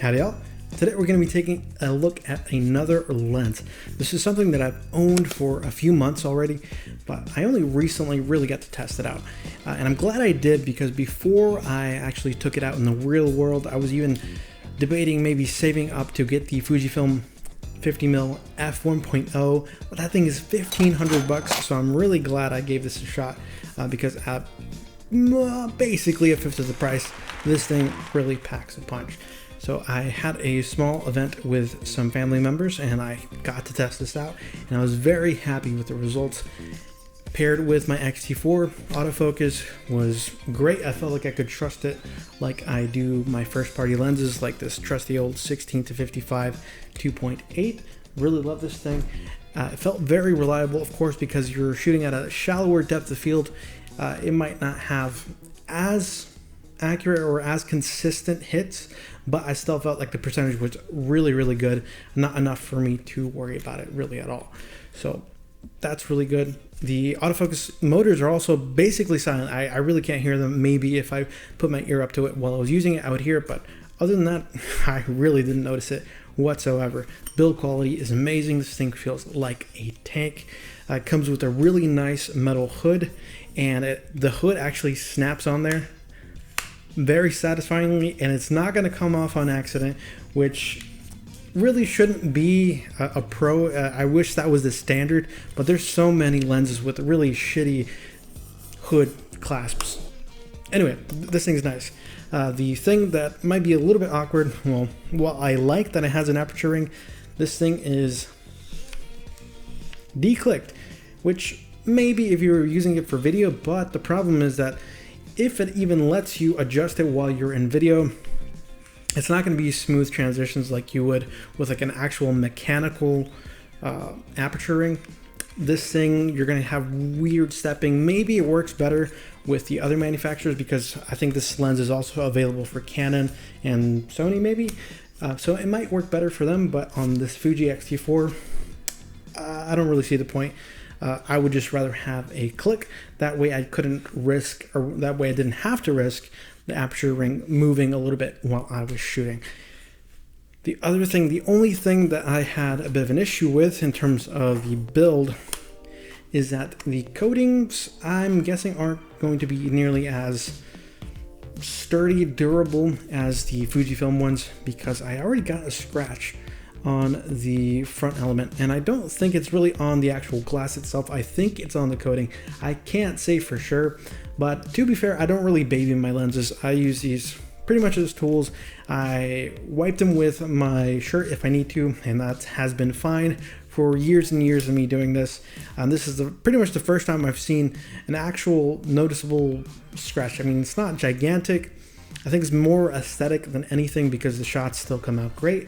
Howdy y'all. Today we're going to be taking a look at another lens. This is something that I've owned for a few months already, but I only recently really got to test it out. And I'm glad I did, because before I actually took it out in the real world, I was even debating maybe saving up to get the Fujifilm 50mm f1.0, but that thing is $1,500, so I'm really glad I gave this a shot, because at basically a fifth of the price, this thing really packs a punch. So I had a small event with some family members and I got to test this out, and I was very happy with the results. Paired with my X-T4, autofocus was great. I felt like I could trust it like I do my first party lenses, like this trusty old 16-55 2.8. Really love this thing. It felt very reliable, of course, because you're shooting at a shallower depth of field. It might not have as accurate or as consistent hits, but I still felt like the percentage was really good. Not enough for me to worry about it really at all. So that's really good. The autofocus motors are also basically silent. I really can't hear them. Maybe if I put my ear up to it while I was using it, I would hear it, but other than that, I really didn't notice it whatsoever. Build quality is amazing. This thing feels like a tank. It comes with a really nice metal hood, and the hood actually snaps on there very satisfyingly, and it's not going to come off on accident, which really shouldn't be a pro. I wish that was the standard, but there's so many lenses with really shitty hood clasps. Anyway, this thing's nice. The thing that might be a little bit awkward, well, while I like that it has an aperture ring, this thing is declicked, which maybe if you're using it for video, but the problem is that if it even lets you adjust it while you're in video, it's not going to be smooth transitions like you would with like an actual mechanical aperture ring. This thing, you're going to have weird stepping. Maybe it works better with the other manufacturers, because I think this lens is also available for Canon and Sony maybe. So it might work better for them, but on this Fuji X-T4, I don't really see the point. I would just rather have a click. That way I couldn't risk, or that way I didn't have to risk the aperture ring moving a little bit while I was shooting. The other thing, the only thing that I had a bit of an issue with in terms of the build is that the coatings, I'm guessing, aren't going to be nearly as sturdy, durable as the Fujifilm ones, because I already got a scratch on the front element, and I don't think it's really on the actual glass itself. I think it's on the coating. I can't say for sure, but to be fair, I don't really baby my lenses. I use these pretty much as tools. I wipe them with my shirt if I need to, and that has been fine for years and years of me doing this. This is pretty much the first time I've seen an actual noticeable scratch. I mean, it's not gigantic. I think it's more aesthetic than anything, because the shots still come out great.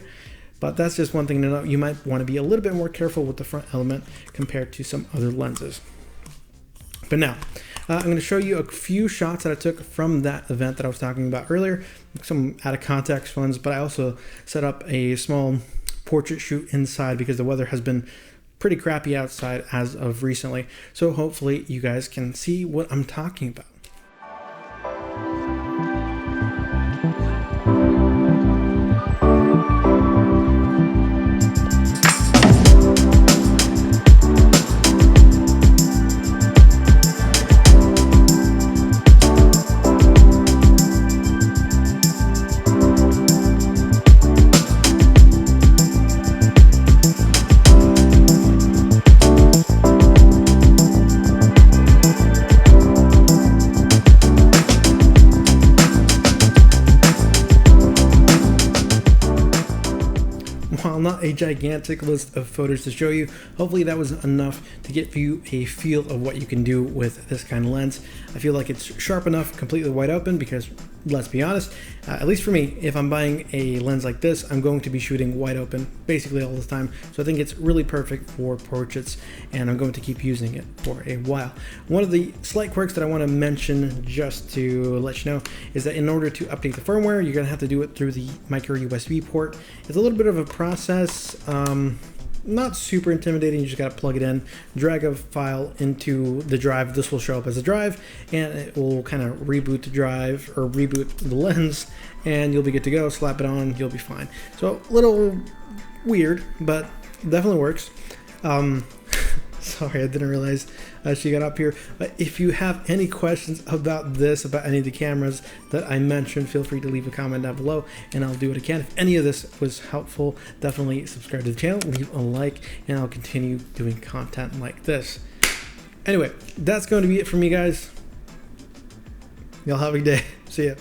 But that's just one thing to note. You might want to be a little bit more careful with the front element compared to some other lenses. But now, I'm going to show you a few shots that I took from that event that I was talking about earlier. Some out of context ones, but I also set up a small portrait shoot inside because the weather has been pretty crappy outside as of recently. So hopefully you guys can see what I'm talking about. While not a gigantic list of photos to show you, hopefully that was enough to give you a feel of what you can do with this kind of lens. I feel like it's sharp enough, completely wide open, because let's be honest, at least for me, if I'm buying a lens like this, I'm going to be shooting wide open basically all the time. So I think it's really perfect for portraits, and I'm going to keep using it for a while. One of the slight quirks that I want to mention, just to let you know, is that in order to update the firmware, you're going to have to do it through the micro USB port. It's a little bit of a process. not super intimidating. You just got to plug it in, drag a file into the drive. This will show up as a drive, and it will kind of reboot the drive or reboot the lens, and you'll be good to go. Slap it on, you'll be fine. So a little weird, but definitely works. Sorry, I didn't realize she got up here. But if you have any questions about this, about any of the cameras that I mentioned, feel free to leave a comment down below and I'll do what I can. If any of this was helpful, definitely subscribe to the channel, leave a like, and I'll continue doing content like this. Anyway, that's going to be it for me, guys. Y'all have a good day. See ya.